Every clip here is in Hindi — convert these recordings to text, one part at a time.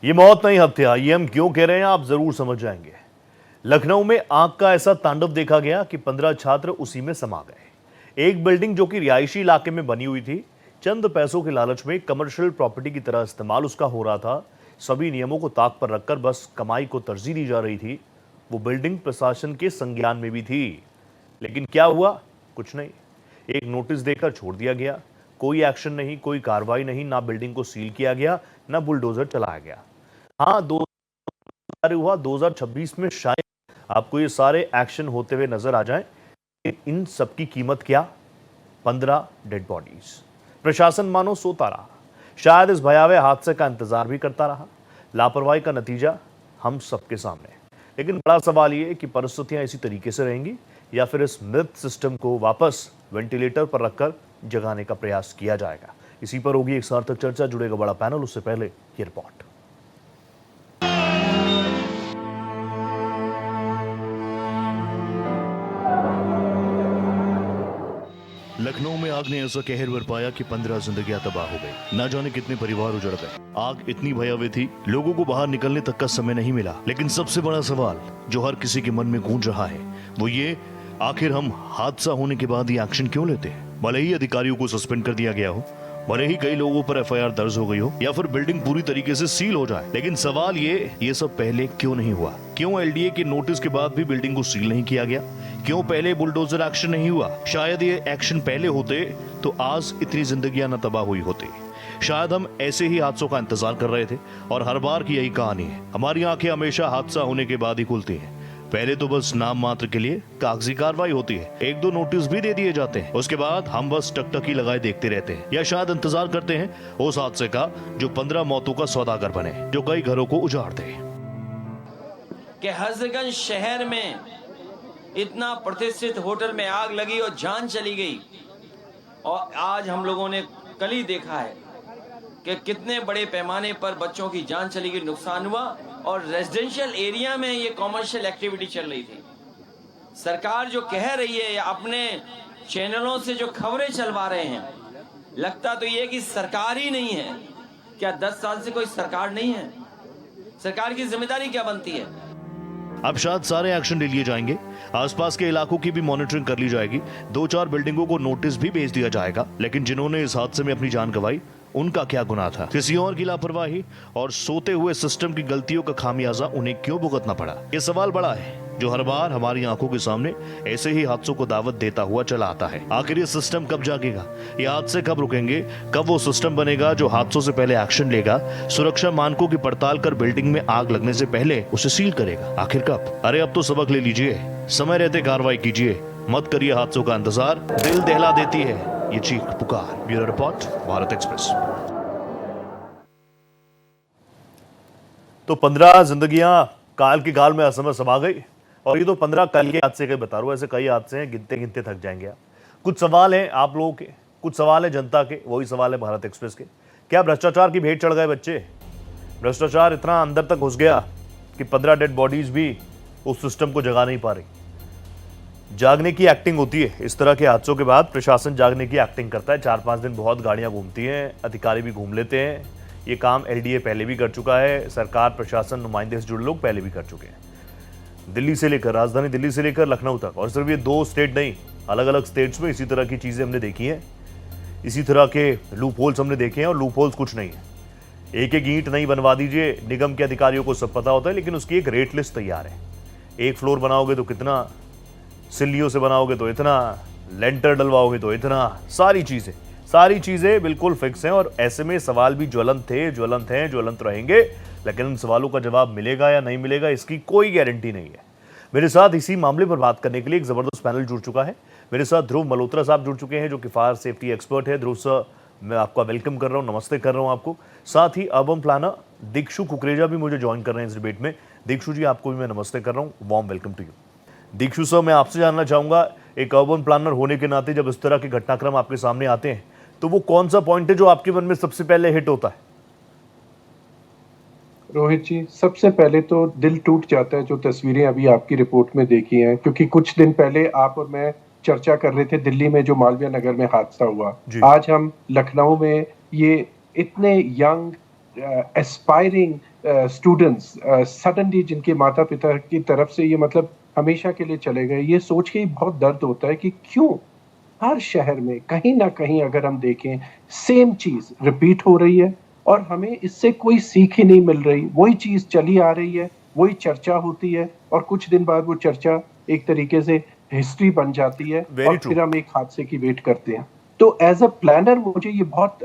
ये मौत नहीं हत्या, ये हम क्यों कह रहे हैं आप जरूर समझ जाएंगे। लखनऊ में आग का ऐसा तांडव देखा गया कि 15 छात्र उसी में समा गए। एक बिल्डिंग जो कि रिहायशी इलाके में बनी हुई थी, चंद पैसों के लालच में कमर्शियल प्रॉपर्टी की तरह इस्तेमाल उसका हो रहा था। सभी नियमों को ताक पर रखकर बस कमाई को तरजीह दी जा रही थी। वो बिल्डिंग प्रशासन के संज्ञान में भी थी, लेकिन क्या हुआ? कुछ नहीं। एक नोटिस देकर छोड़ दिया गया। कोई एक्शन नहीं, कोई कार्रवाई नहीं। ना बिल्डिंग को सील किया गया, ना बुलडोजर चलाया गया। हाँ, 2026 में शायद आपको ये सारे एक्शन होते हुए नजर आ जाएं। इन सब की कीमत क्या? 15 डेड बॉडीज। प्रशासन मानो सोता रहा, शायद इस भयावह हादसे का इंतजार भी करता रहा। लापरवाही का नतीजा हम सबके सामने। लेकिन बड़ा सवाल ये कि परिस्थितियां इसी तरीके से रहेंगी या फिर इस मृत सिस्टम को वापस वेंटिलेटर पर रखकर जगाने का प्रयास किया जाएगा। इसी पर होगी एक सार्थक चर्चा, जुड़ेगा बड़ा पैनल। उससे पहले ये रिपोर्ट। लखनऊ में आग ने ऐसा कहर बरपाया कि 15 जिंदगियां तबाह हो गई। ना जाने कितने परिवार उजड़ गए। आग इतनी भयावह थी, लोगों को बाहर निकलने तक का समय नहीं मिला। लेकिन सबसे बड़ा सवाल जो हर किसी के मन में गूंज रहा है वो ये, आखिर हम हादसा होने के बाद ये एक्शन क्यों लेते हैं? भले ही अधिकारियों को सस्पेंड कर दिया गया हो, भले ही कई लोगों पर एफआईआर दर्ज हो गई हो, या फिर बिल्डिंग पूरी तरीके से सील हो जाए, लेकिन सवाल ये सब पहले क्यों नहीं हुआ? क्यों एलडीए के नोटिस के बाद भी बिल्डिंग को सील नहीं किया गया? क्यों पहले बुलडोजर एक्शन नहीं हुआ? शायद ये एक्शन पहले होते तो आज इतनी जिंदगियां न तबाह हुई होती। शायद हम ऐसे ही हादसों का इंतजार कर रहे थे और हर बार की यही कहानी है। हमारी आंखें हमेशा हादसा होने के बाद ही खुलती हैं। पहले तो बस नाम मात्र के लिए कागजी कार्रवाई होती है, 1-2 नोटिस भी दे दिए जाते हैं। उसके बाद हम बस टकटकी लगाए देखते रहते हैं, या शायद इंतजार करते हैं उस हादसे का जो 15 मौतों का सौदागर बने, जो कई घरों को उजाड़ दे। कि हजरतगंज शहर में इतना प्रतिष्ठित होटल में आग लगी और जान चली गई, और आज हम लोगों ने कल ही देखा है कि कितने बड़े पैमाने पर बच्चों की जान चली गई, नुकसान हुआ, और रेजिडेंशियल एरिया में ये कॉमर्शियल एक्टिविटी चल रही थी। सरकार जो कह रही है या अपने चैनलों से जो खबरें चलवा रहे हैं, लगता तो ये कि सरकार ही नहीं है। क्या 10 साल से कोई सरकार नहीं है? सरकार की जिम्मेदारी क्या बनती है? अब शायद सारे एक्शन ले लिए जाएंगे, आसपास के इलाकों की भी मॉनिटरिंग कर ली जाएगी, 2-4 बिल्डिंगों को नोटिस भी भेज दिया जाएगा। लेकिन जिन्होंने इस हादसे में अपनी जान गंवाई, उनका क्या गुनाह था? किसी और की लापरवाही और सोते हुए सिस्टम की गलतियों का खामियाजा उन्हें क्यों भुगतना पड़ा? ये सवाल बड़ा है जो हर बार हमारी आंखों के सामने ऐसे ही हादसों को दावत देता हुआ चला आता है। आखिर ये सिस्टम कब जागेगा? ये हादसे कब रुकेंगे? कब वो सिस्टम बनेगा जो हादसों से पहले एक्शन लेगा, सुरक्षा मानकों की पड़ताल कर बिल्डिंग में आग लगने से पहले उसे सील करेगा? आखिर कब? अरे अब तो सबक ले लीजिए, समय रहते कार्रवाई कीजिए, मत करिए हादसों का इंतजार। दिल दहला देती है ये चीख पुकार। Bureau report, Bharat express. तो 15 जिंदगियां काल की गाल में असमय समा गई, और ये तो 15 कल के हादसे के बता रहा हूं। ऐसे कई हादसे हैं, गिनते गिनते थक जाएंगे आप। कुछ सवाल हैं आप लोगों के, कुछ सवाल है जनता के, वही सवाल है भारत एक्सप्रेस के। क्या भ्रष्टाचार की भेंट चढ़ गए बच्चे? भ्रष्टाचार इतना अंदर तक घुस गया कि 15 डेड बॉडीज भी उस सिस्टम को जगा नहीं पा रही। जागने की एक्टिंग होती है इस तरह के हादसों के बाद। प्रशासन जागने की एक्टिंग करता है। 4-5 दिन बहुत गाड़ियां घूमती हैं, अधिकारी भी घूम लेते हैं। ये काम एलडीए पहले भी कर चुका है, सरकार प्रशासन नुमाइंदे से जुड़े लोग पहले भी कर चुके हैं। दिल्ली से लेकर, राजधानी दिल्ली से लेकर लखनऊ तक, और सिर्फ ये 2 स्टेट नहीं, अलग अलग स्टेट्स में इसी तरह की चीजें हमने देखी हैं। इसी तरह के लूप होल्स हमने देखे हैं, और लूप होल्स कुछ नहीं है। एक एक ईंट नहीं बनवा दीजिए, निगम के अधिकारियों को सब पता होता है, लेकिन उसकी एक रेट लिस्ट तैयार है। एक फ्लोर बनाओगे तो कितना, सिल्लियों से बनाओगे तो इतना, लेंटर डलवाओगे तो इतना, सारी चीजें बिल्कुल फिक्स हैं। और ऐसे में सवाल भी ज्वलंत थे, ज्वलंत हैं, ज्वलंत रहेंगे। लेकिन उन सवालों का जवाब मिलेगा या नहीं मिलेगा, इसकी कोई गारंटी नहीं है। मेरे साथ इसी मामले पर बात करने के लिए एक जबरदस्त पैनल जुड़ चुका है। मेरे साथ ध्रुव मल्होत्रा साहब जुड़ चुके हैं, जो कि फायर सेफ्टी एक्सपर्ट है। ध्रुव सर, मैं आपका वेलकम कर रहा हूँ, नमस्ते कर रहा हूँ आपको। साथ ही अर्बन प्लानर दीक्षु कुकरेजा भी मुझे ज्वाइन कर रहे हैं इस डिबेट में। दीक्षु जी, आपको भी मैं नमस्ते कर रहा हूँ, warm welcome to you. Dikshu sir, मैं आपसे जानना चाहूंगा, एक अर्बन प्लानर होने के नाते जब इस तरह के घटनाक्रम आपके सामने आते हैं, तो वो कौन सा पॉइंट है जो आपके मन में सबसे पहले हिट होता है? रोहित जी, सबसे पहले तो दिल टूट जाता है जो तस्वीरें अभी आपकी रिपोर्ट में देखी हैं, क्योंकि कुछ दिन पहले आप और मैं चर्चा कर रहे थे दिल्ली में जो मालवीय नगर में हादसा हुआ। आज हम लखनऊ में ये इतने यंग एस्पायरिंग स्टूडेंट्स सडनली जिनके माता पिता की तरफ से ये मतलब हमेशा के लिए चले गए, ये सोच के ही बहुत दर्द होता है कि क्यों हर शहर में कहीं ना कहीं अगर हम देखें सेम चीज रिपीट हो रही है और हमें इससे कोई सीख ही नहीं मिल रही। वही चीज चली आ रही है, वही चर्चा होती है और कुछ दिन बाद वो चर्चा एक तरीके से हिस्ट्री बन जाती है वेरी और ट्रू। फिर हम एक हादसे की वेट करते हैं। तो एज अ प्लानर मुझे ये बहुत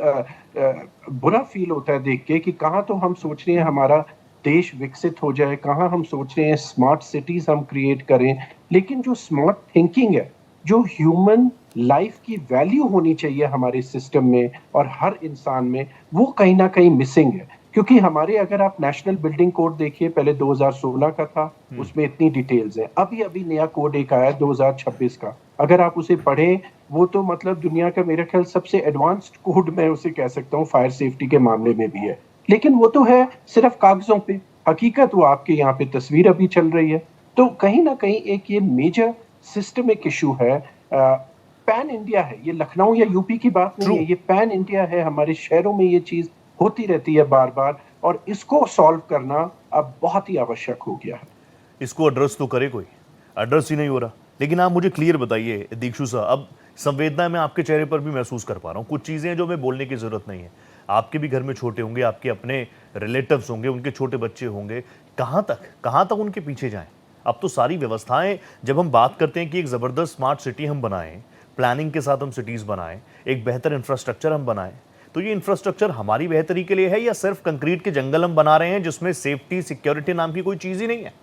बुरा फील होता है देख के कि कहाँ तो हम सोच रहे हैं हमारा देश विकसित हो जाए, कहाँ हम सोच रहे हैं स्मार्ट सिटीज हम क्रिएट करें, लेकिन जो स्मार्ट थिंकिंग है, जो ह्यूमन लाइफ की वैल्यू होनी चाहिए हमारे सिस्टम में और हर इंसान में, वो कहीं ना कहीं मिसिंग है। क्योंकि हमारे अगर आप नेशनल बिल्डिंग कोड देखिए, पहले 2016 का था, उसमें इतनी डिटेल्स है। अभी अभी नया कोड एक आया 2026 का, अगर आप उसे पढ़ें, वो तो मतलब दुनिया का मेरा ख्याल सबसे एडवांस्ड कोड मैं उसे कह सकता हूँ फायर सेफ्टी के मामले में भी है। लेकिन वो तो है सिर्फ कागजों पे, हकीकत वो आपके यहाँ पे तस्वीर अभी चल रही है। तो कहीं ना कहीं एक ये मेजर सिस्टमिक इशू है, पैन इंडिया है ये, लखनऊ या यूपी की बात नहीं ट्रू। है, ये पैन इंडिया है। हमारे शहरों में ये चीज होती रहती है बार बार और इसको सॉल्व करना अब बहुत ही आवश्यक हो गया है। इसको एड्रेस तो करे कोई, एड्रेस ही नहीं हो रहा। लेकिन आप मुझे क्लियर बताइए दीक्षु साहब, अब संवेदना मैं आपके चेहरे पर भी महसूस कर पा रहा हूँ। कुछ चीज़ें जो मैं बोलने की ज़रूरत नहीं है, आपके भी घर में छोटे होंगे, आपके अपने रिलेटिव्स होंगे, उनके छोटे बच्चे होंगे, कहाँ तक उनके पीछे जाएं? अब तो सारी व्यवस्थाएं, जब हम बात करते हैं कि एक ज़बरदस्त स्मार्ट सिटी हम बनाएं, प्लानिंग के साथ हम सिटीज़ बनाएं, एक बेहतर इंफ्रास्ट्रक्चर हम बनाएं, तो ये इंफ्रास्ट्रक्चर हमारी बेहतरी के लिए है या सिर्फ कंक्रीट के जंगल हम बना रहे हैं जिसमें सेफ्टी सिक्योरिटी नाम की कोई चीज़ ही नहीं है?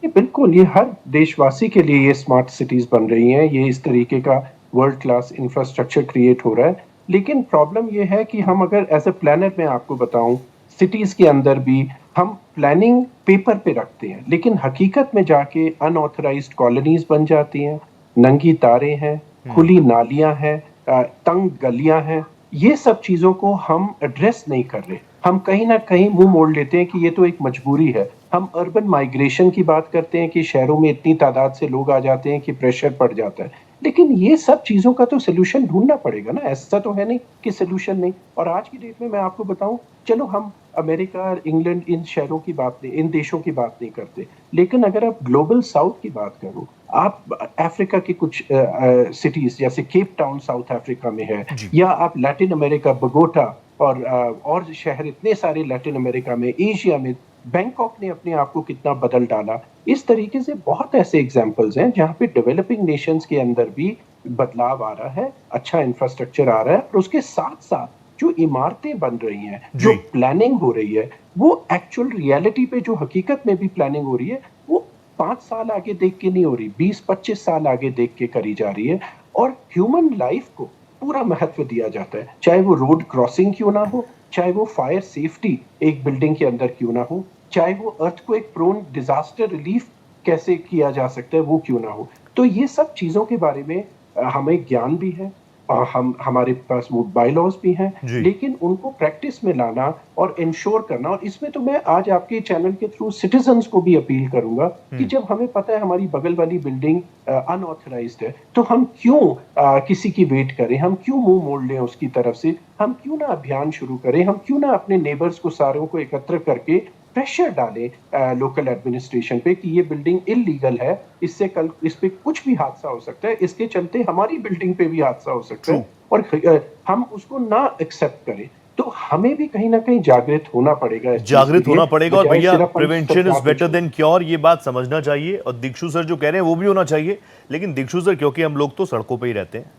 ये बिल्कुल, ये हर देशवासी के लिए ये स्मार्ट सिटीज बन रही हैं, ये इस तरीके का वर्ल्ड क्लास इंफ्रास्ट्रक्चर क्रिएट हो रहा है। लेकिन प्रॉब्लम ये है कि हम अगर एज अ प्लानर मैं आपको बताऊं, सिटीज के अंदर भी हम प्लानिंग पेपर पे रखते हैं, लेकिन हकीकत में जाके अनऑथराइज्ड कॉलोनीज बन जाती हैं, नंगी तारें हैं, खुली नालियां हैं, तंग गलियां हैं। ये सब चीजों को हम एड्रेस नहीं कर रहे। हम कहीं ना कहीं मुंह मोड़ लेते हैं कि ये तो एक मजबूरी है। हम अर्बन माइग्रेशन की बात करते हैं कि शहरों में इतनी तादाद से लोग आ जाते हैं कि प्रेशर पड़ जाता है, लेकिन ये सब चीजों का तो सोल्यूशन ढूंढना पड़ेगा ना। ऐसा तो है नहीं कि सोल्यूशन नहीं। और आज की डेट में मैं आपको बताऊं, चलो हम अमेरिका, इंग्लैंड, इन शहरों की बात नहीं, इन देशों की बात नहीं करते, लेकिन अगर आप ग्लोबल साउथ की बात करो, आप अफ्रीका की कुछ सिटीज जैसे केप टाउन साउथ अफ्रीका में है, जी। या आप लैटिन अमेरिका बगोटा और शहर इतने सारे लैटिन अमेरिका में, एशिया में, बैंकॉक ने अपने आप को कितना बदल डाला। इस तरीके से बहुत ऐसे एग्जाम्पल्स हैं जहाँ पे डेवलपिंग नेशंस के अंदर भी बदलाव आ रहा है, अच्छा इंफ्रास्ट्रक्चर आ रहा है, और उसके साथ साथ जो इमारतें बन रही हैं, जो जी। प्लानिंग हो रही है, वो एक्चुअल रियलिटी पे जो हकीकत में भी प्लानिंग हो रही है, वो 5 साल आगे देख के नहीं हो रही, 20-25 साल आगे देख के करी जा रही है। और ह्यूमन लाइफ को पूरा महत्व दिया जाता है, चाहे वो रोड क्रॉसिंग क्यों ना हो, चाहे वो फायर सेफ्टी एक बिल्डिंग के अंदर क्यों ना हो, चाहे वो अर्थक्वेक प्रोन डिजास्टर रिलीफ कैसे किया जा सकता है वो क्यों ना हो। तो ये सब चीजों के बारे में हमें ज्ञान भी है, हम हमारे पास वो बायलॉज भी हैं, जी। लेकिन उनको प्रैक्टिस में लाना और इंश्योर करना। और इसमें तो मैं आज आपके चैनल के थ्रू सिटीजन्स को भी अपील करूंगा कि जब हमें पता है हमारी बगल वाली बिल्डिंग अनऑथराइज्ड है, तो हम क्यों किसी की वेट करें, हम क्यों मुंह मोड़ लें उसकी तरफ से, हम क्यों ना अभियान शुरू करें, हम क्यों ना अपने नेबर्स को सारों को एकत्र करके प्रेशर डालें लोकल एडमिनिस्ट्रेशन पे कि ये बिल्डिंग इलीगल है, इससे कल इस पे कुछ भी हादसा हो सकता है, इसके चलते हमारी बिल्डिंग पे भी हादसा हो सकता है, और हम उसको ना एक्सेप्ट करें। तो हमें भी कहीं ना कहीं जागृत होना पड़ेगा इस चीज के जागृत होना लिए, पड़ेगा। और बजाय भैया, सिर्फ हम प्रिवेंशन इज सरकार पे बेटर छोड़। देन क्योर, ये बात समझना चाहिए। और दीक्षु सर जो कह रहे हैं वो भी होना चाहिए। लेकिन दीक्षु सर, क्योंकि हम लोग तो सड़कों पे ही रहते हैं,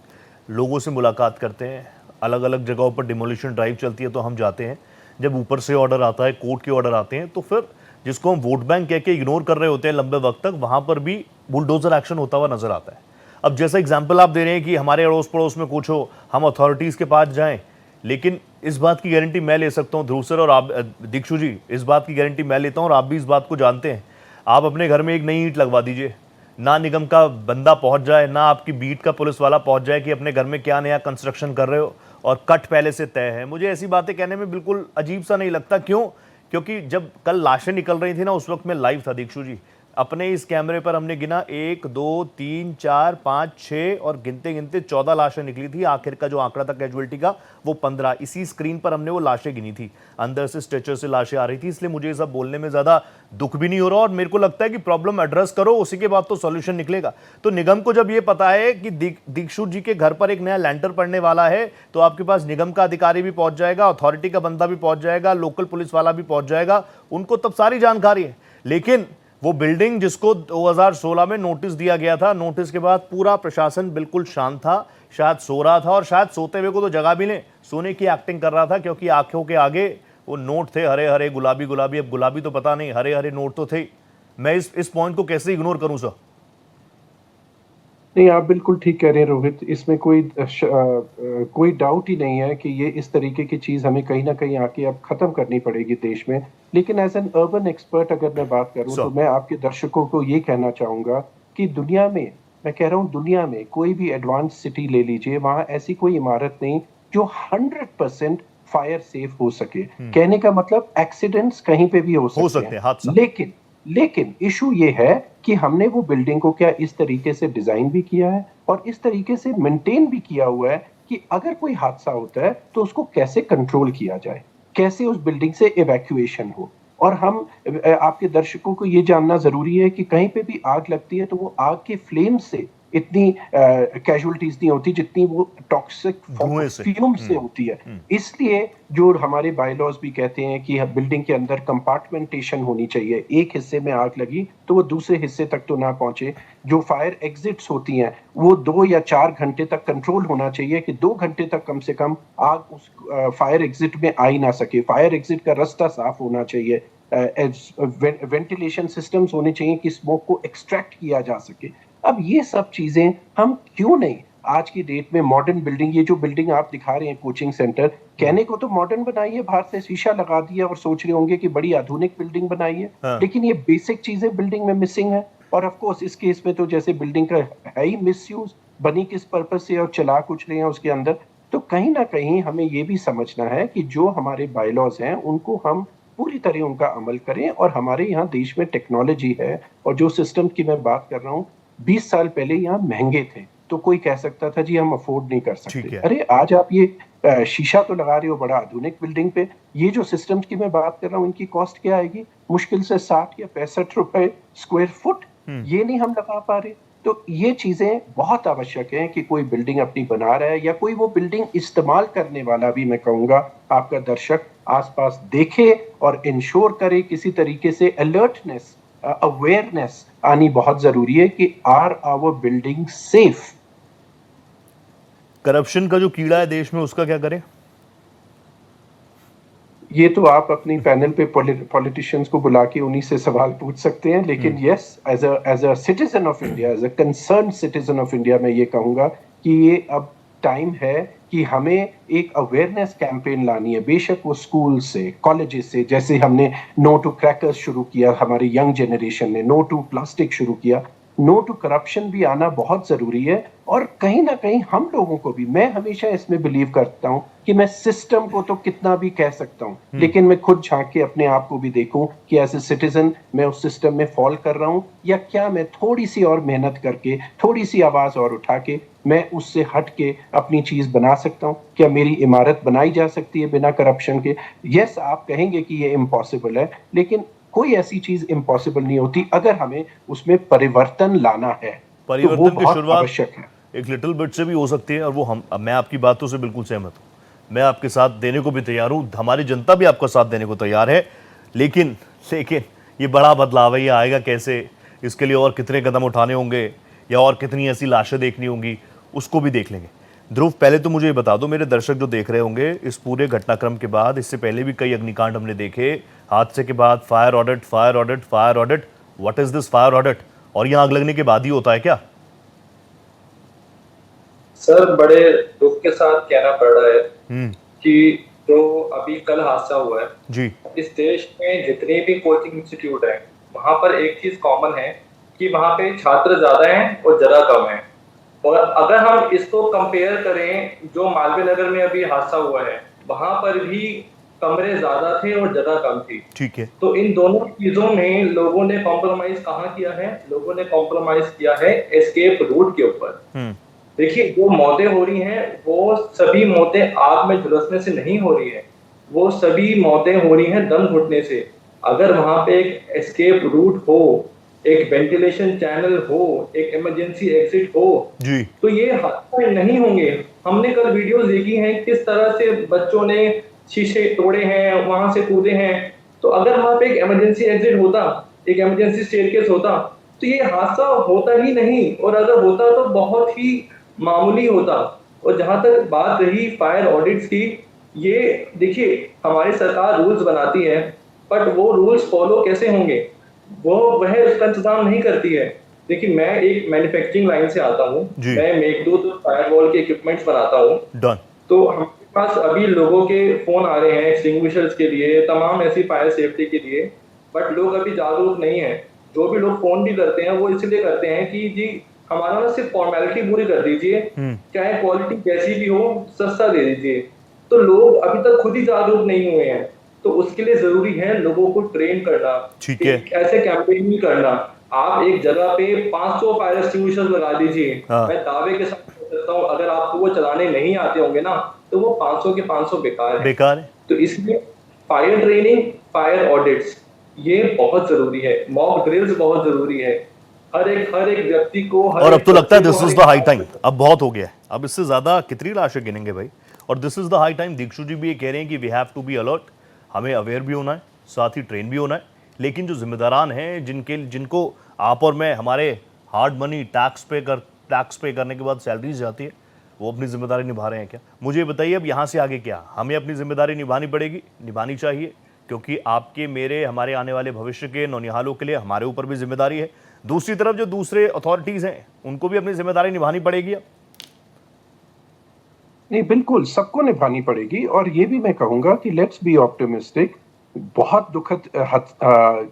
लोगों से मुलाकात करते हैं, अलग अलग जगहों पर डिमोलिशन ड्राइव चलती है तो हम जाते हैं, जब ऊपर से ऑर्डर आता है, कोर्ट के ऑर्डर आते हैं, तो फिर जिसको हम वोट बैंक कह के इग्नोर कर रहे होते हैं लंबे वक्त तक, वहां पर भी बुलडोजर एक्शन होता हुआ नजर आता है। अब जैसा एग्जाम्पल आप दे रहे हैं कि हमारे अड़ोस पड़ोस में कुछ हो, हम अथॉरिटीज के पास जाएं, लेकिन इस बात की गारंटी मैं ले सकता हूं ध्रुव सर और आप दीक्षु जी, इस बात की गारंटी मैं लेता हूं और आप भी इस बात को जानते हैं। आप अपने घर में एक नई ईंट लगवा दीजिए, ना निगम का बंदा पहुंच जाए, ना आपकी बीट का पुलिस वाला पहुंच जाए कि अपने घर में क्या नया कंस्ट्रक्शन कर रहे हो और कट पहले से तय है। मुझे ऐसी बातें कहने में बिल्कुल अजीब सा नहीं लगता। क्यों? क्योंकि जब कल लाशें निकल रही थी ना, उस वक्त मैं लाइव था दीक्षु जी। अपने इस कैमरे पर हमने गिना 1 2 3 4 5 6 और गिनते गिनते 14 लाशें निकली थी। आखिर का जो आंकड़ा था कैजुअलिटी का वो 15। इसी स्क्रीन पर हमने वो लाशें गिनी थी, अंदर से स्ट्रेचर से लाशें आ रही थी। इसलिए मुझे ये सब बोलने में ज्यादा दुख भी नहीं हो रहा और मेरे को लगता है कि प्रॉब्लम एड्रेस करो, उसी के बाद तो सॉल्यूशन निकलेगा। तो निगम को जब ये पता है कि दीक्षित जी के घर पर एक नया लैंटर पड़ने वाला है तो आपके पास निगम का अधिकारी भी पहुंच जाएगा, अथॉरिटी का बंदा भी पहुंच जाएगा, लोकल पुलिस वाला भी पहुंच जाएगा, उनको तब सारी जानकारी है। लेकिन वो बिल्डिंग जिसको 2016 में नोटिस दिया गया था, नोटिस के बाद पूरा प्रशासन बिल्कुल शांत था, शायद सो रहा था और शायद सोते हुए को तो जगा भी लें, सोने की एक्टिंग कर रहा था, क्योंकि आंखों के आगे वो नोट थे हरे हरे गुलाबी गुलाबी, अब गुलाबी तो पता नहीं, हरे हरे नोट तो थे। मैं इस पॉइंट को कैसे इग्नोर करूं सर? नहीं, आप बिल्कुल ठीक कह रहे हैं रोहित, इसमें कोई डाउट ही नहीं है कि ये इस तरीके की चीज हमें कहीं ना कहीं आके अब खत्म करनी पड़ेगी देश में। लेकिन एज एन अर्बन एक्सपर्ट अगर मैं बात करूं तो मैं आपके दर्शकों को ये कहना चाहूंगा कि दुनिया में, मैं कह रहा हूं दुनिया में कोई भी एडवांस सिटी ले लीजिए, वहां ऐसी कोई इमारत नहीं जो 100% फायर सेफ हो सके। कहने का मतलब एक्सीडेंट्स कहीं पे भी हो सकते हैं, हादसा। लेकिन इशू ये है कि हमने वो बिल्डिंग को क्या इस तरीके से डिजाइन भी किया है और इस तरीके से मेंटेन भी किया हुआ है कि अगर कोई हादसा होता है तो उसको कैसे कंट्रोल किया जाए, कैसे उस बिल्डिंग से इवैक्यूएशन हो। और हम आपके दर्शकों को ये जानना जरूरी है कि कहीं पे भी आग लगती है तो वो आग के फ्लेम से इतनी कैजुअलिटीज नहीं होती जितनी वो टॉक्सिक फ्यूम से होती है। इसलिए जो हमारे बायलॉज भी कहते हैं कि बिल्डिंग के अंदर कंपार्टमेंटेशन होनी चाहिए, एक हिस्से में आग लगी तो वो दूसरे हिस्से तक तो ना पहुंचे। जो फायर एग्जिट्स होती हैं वो 2 या 4 घंटे तक कंट्रोल होना चाहिए कि 2 घंटे तक कम से कम आग उस फायर एग्जिट में आ ही ना सके। फायर एग्जिट का रास्ता साफ होना चाहिए, वेंटिलेशन सिस्टम्स होने चाहिए कि स्मोक को एक्सट्रैक्ट किया जा सके। अब ये सब चीजें हम क्यों नहीं आज की डेट में मॉडर्न बिल्डिंग, ये जो बिल्डिंग आप दिखा रहे हैं कोचिंग सेंटर, कहने को तो मॉडर्न बनाई है, बाहर से शीशा लगा दिया और सोच रहे होंगे कि बड़ी आधुनिक बिल्डिंग बनाई है, लेकिन ये बेसिक चीजें बिल्डिंग में मिसिंग है। और ऑफ कोर्स इस केस में तो जैसे बिल्डिंग का है ही मिसयूज, बनी किस पर्पस से और चला कुछ रहे हैं उसके अंदर। तो कहीं ना कहीं हमें ये भी समझना है कि जो हमारे बायलॉज हैं उनको हम पूरी तरह उनका अमल करें। और हमारे यहाँ देश में टेक्नोलॉजी है और जो सिस्टम की मैं बात कर रहा हूँ 20 साल पहले यहाँ महंगे थे तो कोई कह सकता था जी हम अफोर्ड नहीं कर सकते। अरे आज आप ये शीशा तो लगा रहे हो बड़ा आधुनिक बिल्डिंग पे, ये जो सिस्टम्स की मैं बात कर रहा हूँ इनकी कॉस्ट क्या आएगी? मुश्किल से 60 या 65 रुपए स्क्वायर फुट, ये नहीं हम लगा पा रहे। तो ये चीजें बहुत आवश्यक हैं कि कोई बिल्डिंग अपनी बना रहा है या कोई वो बिल्डिंग इस्तेमाल करने वाला भी, मैं कहूंगा आपका दर्शक आसपास देखे और इंश्योर करे, किसी तरीके से अलर्टनेस, अवेयरनेस आनी बहुत जरूरी है कि are our building safe. Corruption का जो कीड़ा है देश में उसका क्या करें? ये तो आप अपनी पैनल पे पॉलिटिशियंस को बुला के उन्हीं से सवाल पूछ सकते हैं, लेकिन yes as a citizen of India, as a concern citizen of India, मैं ये कहूंगा कि ये अब टाइम है कि हमें एक अवेयरनेस कैंपेन लानी है, बेशक वो स्कूल से, कॉलेजेस से, जैसे हमने नो टू क्रैकर्स शुरू किया, हमारी यंग जनरेशन ने नो टू प्लास्टिक शुरू किया, नो टू करप्शन भी आना बहुत जरूरी है। और कहीं ना कहीं हम लोगों को भी, मैं हमेशा इसमें बिलीव करता हूं कि मैं सिस्टम को तो कितना भी कह सकता हूं, लेकिन मैं खुद झांक के अपने आप को भी देखूं कि एज ए सिटीजन मैं उस सिस्टम में फॉल कर रहा हूं या क्या मैं थोड़ी सी और मेहनत करके, थोड़ी सी आवाज और उठा के मैं उससे हट के अपनी चीज बना सकता हूं। क्या मेरी इमारत बनाई जा सकती है बिना करप्शन के? यस, आप कहेंगे कि ये इम्पॉसिबल है, लेकिन कोई ऐसी चीज इम्पॉसिबल नहीं होती अगर हमें उसमें परिवर्तन लाना है। परिवर्तन तो वो की बहुत शुरुआत आवश्यक है, एक लिटिल बिट से भी हो सकती है और वो मैं आपकी बातों से बिल्कुल सहमत हूं, मैं आपके साथ देने को भी तैयार हूं, हमारी जनता भी आपका साथ देने को तैयार है। लेकिन ये बड़ा बदलाव है, ये आएगा कैसे, इसके लिए और कितने कदम उठाने होंगे या और कितनी ऐसी लाशें देखनी होंगी, उसको भी देख लेंगे। ध्रुव, पहले तो मुझे ये बता दो, मेरे दर्शक जो देख रहे होंगे इस पूरे घटनाक्रम के बाद, इससे पहले भी कई अग्निकांड हमने देखे, हादसे के बाद fire audit, fire audit, fire audit, what is this fire audit? और ये आग लगने के बाद ही होता है क्या? सर, बड़े दुख के साथ कहना पड़ रहा है कि जो अभी कल हादसा हुआ है जी, इस देश में जितने भी कोचिंग इंस्टीट्यूट हैं वहां पर एक चीज कॉमन है कि वहां पे छात्र ज्यादा हैं और जगह कम है। और अगर हम इसको कंपेयर करें जो मालवीय नगर में अभी हादसा हुआ है, वहां पर भी कमरे ज्यादा थे और जगह कम थी। ठीक है। तो इन दोनों चीजों में लोगों ने कॉम्प्रोमाइज कहाँ किया है? लोगों ने कॉम्प्रोमाइज किया है एस्केप रूट के ऊपर। देखिए, जो मौतें हो रही हैं वो सभी मौतें आग में झुलसने से नहीं हो रही है, वो सभी मौतें हो रही हैं दम घुटने से। अगर वहां पे एक एस्केप रूट हो, एक वेंटिलेशन चैनल हो, एक इमरजेंसी एग्जिट हो, जी। तो ये हादसे नहीं होंगे। हमने कल वीडियोस देखी हैं किस तरह से बच्चों ने शीशे तोड़े हैं, वहां से कूदे हैं। तो अगर वहां पे एक इमरजेंसी एग्जिट होता, एक इमरजेंसी स्टेयरकेस होता, तो ये हादसा होता ही नहीं, और अगर होता तो बहुत ही मामूली होता। और जहां तक बात रही फायर ऑडिट्स की, ये देखिए हमारी सरकार रूल्स बनाती है, बट वो रूल्स फॉलो कैसे होंगे वह उसका इंतजाम नहीं करती है। देखिए, मैं एक मैन्युफैक्चरिंग लाइन से आता हूँ, जी। मैं मेघदूत फायरवॉल के इक्विपमेंट्स बनाता हूँ। डन। तो हमारे पास अभी लोगों के फोन आ रहे हैं एक्सटिंग्विशर्स के लिए, तमाम ऐसी फायर सेफ्टी के लिए, बट लोग अभी जागरूक नहीं है। जो भी लोग फोन भी करते हैं वो इसलिए करते हैं कि जी हमारा ना सिर्फ फॉर्मेलिटी पूरी कर दीजिए, चाहे क्वालिटी कैसी भी हो, सस्ता दे दीजिए। तो लोग अभी तक खुद ही जागरूक नहीं हुए हैं। तो उसके लिए जरूरी है लोगों को ट्रेन करना, ठीक है। एक ऐसे कैंपेन भी करना। आप एक जगह पे 500 फायर एक्सटिंग्विशर्स लगा दीजिए, हाँ। मैं दावे के साथ कह सकता हूँ अगर आपको वो चलाने नहीं आते होंगे ना, तो वो 500 के 500 बेकार है। तो इसलिए फायर ट्रेनिंग, फायर ऑडिट्स ये बहुत जरूरी है, मॉक ड्रिल्स बहुत जरूरी है। हर एक व्यक्ति को, और अब तो लगता है this is the high time, अब बहुत हो गया है, अब इससे ज्यादा कितनी लाशें गिनेंगे भाई। और this is the high time. Dikshu ji भी ये कह रहे हैं कि we have to be alert, हमें अवेयर भी होना है, साथ ही ट्रेन भी होना है। लेकिन जो जिम्मेदारान हैं, जिनको आप और मैं हमारे हार्ड मनी टैक्स पे करने के बाद सैलरीज जाती है, वो अपनी जिम्मेदारी निभा रहे हैं क्या? मुझे बताइए अब यहाँ से आगे क्या हमें अपनी जिम्मेदारी निभानी पड़ेगी, निभानी चाहिए, क्योंकि आपके, मेरे, हमारे आने वाले भविष्य के नौनिहालों के लिए हमारे ऊपर भी जिम्मेदारी है। दूसरी तरफ जो दूसरे अथॉरिटीज हैं उनको भी अपनी जिम्मेदारी निभानी पड़ेगी। अब नहीं, बिल्कुल सबको निभानी पड़ेगी। और ये भी मैं कहूंगा कि लेट्स बी ऑप्टिमिस्टिक। बहुत दुखद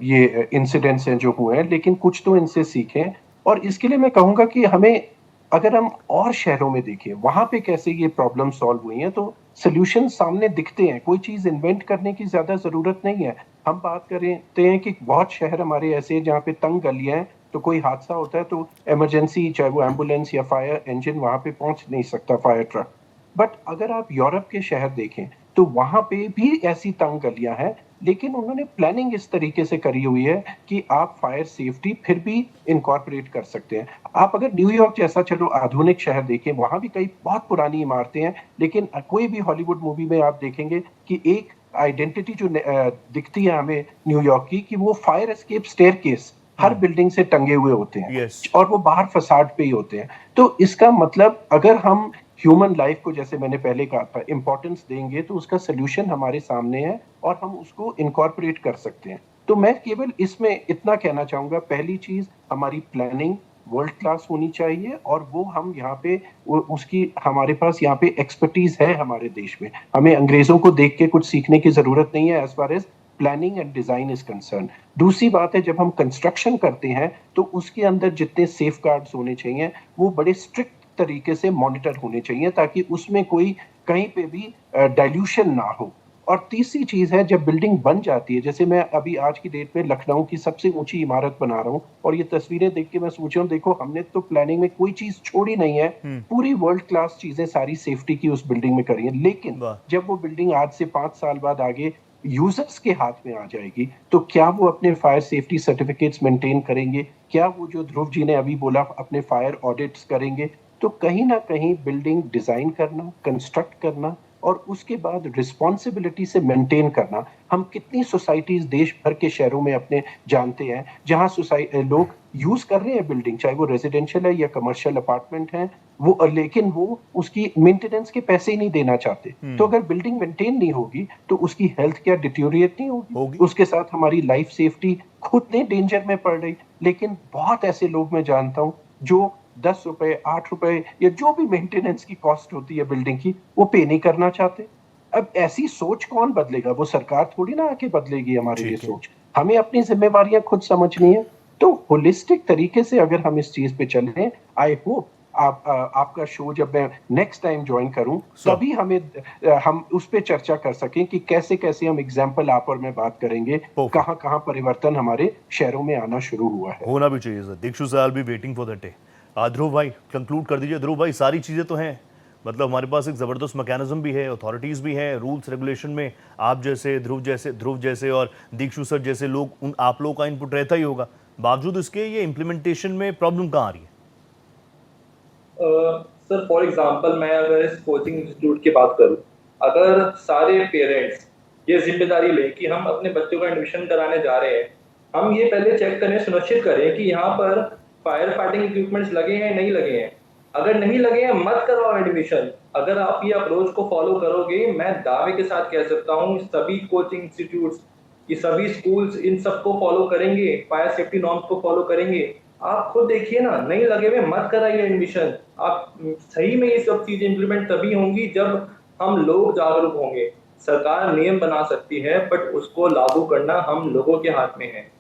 ये इंसिडेंट्स हैं जो हुए हैं, लेकिन कुछ तो इनसे सीखें। और इसके लिए मैं कहूंगा कि हमें, अगर हम और शहरों में देखें वहां पे कैसे ये प्रॉब्लम सॉल्व हुई है, तो सोल्यूशन सामने दिखते हैं। कोई चीज इन्वेंट करने की ज्यादा जरूरत नहीं है। हम बात करते हैं कि बहुत शहर हमारे ऐसे हैं जहाँ पे तंग गलियां हैं, तो कोई हादसा होता है तो इमरजेंसी, चाहे वो एम्बुलेंस या फायर इंजन, वहां पे पहुंच नहीं सकता, फायर ट्रक। बट अगर आप यूरोप के शहर देखें तो वहां पे भी ऐसी तंग गलियां हैं, लेकिन उन्होंने प्लानिंग इस तरीके से करी हुई है कि आप फायर सेफ्टी फिर भी इनकॉर्पोरेट कर सकते हैं। आप अगर न्यूयॉर्क जैसा, चलो आधुनिक शहर देखें, वहां भी कई बहुत पुरानी इमारतें हैं, लेकिन कोई भी हॉलीवुड मूवी में आप देखेंगे कि एक आइडेंटिटी जो दिखती है हमें न्यूयॉर्क की, कि वो फायर एस्केप स्टेयरकेस हर बिल्डिंग से टंगे हुए होते हैं। Yes. और वो बाहर फसाड पे ही होते हैं। तो इसका मतलब, अगर हम ह्यूमन लाइफ को, जैसे मैंने पहले कहा था, इंपॉर्टेंस देंगे, तो उसका सोल्यूशन हमारे सामने है और हम उसको इनकॉर्पोरेट कर सकते हैं। तो मैं केवल इसमें इतना कहना चाहूंगा, पहली चीज हमारी प्लानिंग वर्ल्ड क्लास होनी चाहिए, और वो हम यहाँ पे उसकी, हमारे पास यहाँ पे एक्सपर्टीज है हमारे देश में। हमें अंग्रेजों को देख के कुछ सीखने की जरूरत नहीं है as far as planning and design is concern. दूसरी बात है, जब हम कंस्ट्रक्शन करते हैं तो उसके अंदर जितने सेफ गार्ड्स होने चाहिए वो बड़े स्ट्रिक्ट तरीके से मॉनिटर होने चाहिए, ताकि उसमें कोई कहीं पे भी डाइल्यूशन ना हो। और तीसरी चीज है, जब बिल्डिंग बन जाती है, जैसे मैं अभी आज की डेट में लखनऊ की सबसे ऊंची इमारत बना रहा हूँ, और ये तस्वीरें देख के मैं सोच रहा हूँ, देखो हमने तो प्लानिंग में कोई चीज छोड़ी नहीं है, पूरी वर्ल्ड क्लास चीजें सारी सेफ्टी की उस बिल्डिंग में करी है। लेकिन जब वो बिल्डिंग आज से 5 साल बाद आगे यूजर्स के हाथ में आ जाएगी, तो क्या वो अपने फायर सेफ्टी सर्टिफिकेट्स मेंटेन करेंगे? क्या वो, जो ध्रुव जी ने अभी बोला, अपने फायर ऑडिट्स करेंगे? तो कहीं ना कहीं बिल्डिंग डिजाइन करना, कंस्ट्रक्ट करना, और उसके बाद रिस्पॉन्सिबिलिटी से मेंटेन करना। हम कितनी सोसाइटीज देश भर के शहरों में अपने जानते हैं जहां लोग यूज कर रहे हैं बिल्डिंग, चाहे वो रेजिडेंशियल है या कमर्शियल अपार्टमेंट है, वो, लेकिन वो उसकी मेंटेनेंस के पैसे ही नहीं देना चाहते। तो अगर बिल्डिंग मेंटेन नहीं होगी तो उसकी हेल्थ क्या डिटेरियोरेट नहीं होगी? उसके साथ हमारी लाइफ सेफ्टी खुद ने डेंजर में पड़ रही। लेकिन बहुत ऐसे लोग मैं जानता हूं जो 10 रुपए, 8 रुपए, या जो भी मेंटेनेंस की कॉस्ट होती है बिल्डिंग की, वो पे नहीं करना चाहते। अब ऐसी सोच कौन बदलेगा? वो सरकार थोड़ी ना आके बदलेगी हमारे लिए सोच। हमें अपनी जिम्मेवारियां खुद समझनी है। तो होलिस्टिक तरीके से अगर हम इस चीज पे चलें, आई होप आपका शो जब मैं नेक्स्ट टाइम ज्वाइन करूं So- तभी हम उस पे चर्चा कर सकें कि कैसे कैसे हम एग्जाम्पल आप और मैं बात करेंगे, Perfect. कहाँ कहाँ परिवर्तन हमारे शहरों में आना शुरू हुआ है। होना भी चाहिए sir. Dikshu sir, I will be waiting for that day. Dhruv भाई कंक्लूड कर दीजिए। ध्रुव भाई, सारी चीज़ें तो हैं, मतलब हमारे पास एक ज़बरदस्त मैकेनिज्म भी है, अथॉरिटीज़ भी हैं, रूल्स रेगुलेशन में आप जैसे, ध्रुव जैसे और दीक्षु सर जैसे लोग, उन आप लोगों का इनपुट रहता ही होगा। बावजूद इसके ये इम्प्लीमेंटेशन में प्रॉब्लम कहाँ आ रही है? सर फॉर एग्जांपल मैं अगर इस कोचिंग इंस्टीट्यूट की बात करूं, अगर सारे पेरेंट्स ये जिम्मेदारी लें कि हम अपने बच्चों का एडमिशन कराने जा रहे हैं, हम ये पहले चेक करें, सुनिश्चित करें कि यहाँ पर फायर फाइटिंग इक्विपमेंट्स लगे हैं नहीं लगे हैं। अगर नहीं लगे हैं मत करवाओ एडमिशन। अगर आप ये अप्रोच को फॉलो करोगे, मैं दावे के साथ कह सकता हूँ सभी कोचिंग इंस्टीट्यूट्स, ये सभी स्कूल्स इन सबको फॉलो करेंगे, फायर सेफ्टी नॉर्म्स को फॉलो करेंगे। आप खुद देखिए ना, नहीं लगे हुए मत कराइए एडमिशन। आप सही में ये सब चीजें इंप्लीमेंट तभी होंगी जब हम लोग जागरूक होंगे। सरकार नियम बना सकती है बट उसको लागू करना हम लोगों के हाथ में है,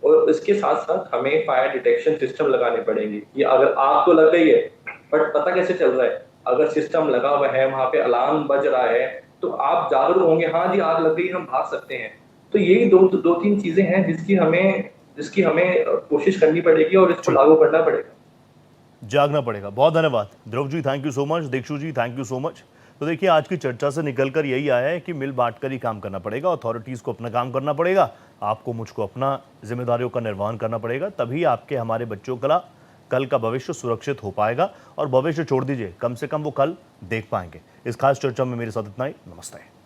और इसके साथ साथ हमें फायर डिटेक्शन सिस्टम लगाने पड़ेंगे। ये अगर आग तो लग गई है बट पता कैसे चल रहा है, अगर सिस्टम लगा हुआ है, वहां पे अलार्म बज रहा है, तो आप जागरूक होंगे, हाँ जी आग लग गई, हम भाग सकते हैं। तो यही दो तीन चीजें हैं जिसकी हमें कोशिश करनी पड़ेगी और इसको लागू करना पड़ेगा, जागना पड़ेगा। बहुत धन्यवाद Dhruv ji, thank you so much. Dikshu ji, thank you so much. तो देखिए, आज की चर्चा से निकलकर यही आया है कि मिल बांट कर ही काम करना पड़ेगा, अथॉरिटीज़ को अपना काम करना पड़ेगा, आपको मुझको अपना जिम्मेदारियों का निर्वहन करना पड़ेगा, तभी आपके हमारे बच्चों का कल का भविष्य सुरक्षित हो पाएगा। और भविष्य छोड़ दीजिए, कम से कम वो कल देख पाएंगे। इस खास चर्चा में मेरे साथ इतना ही। नमस्ते।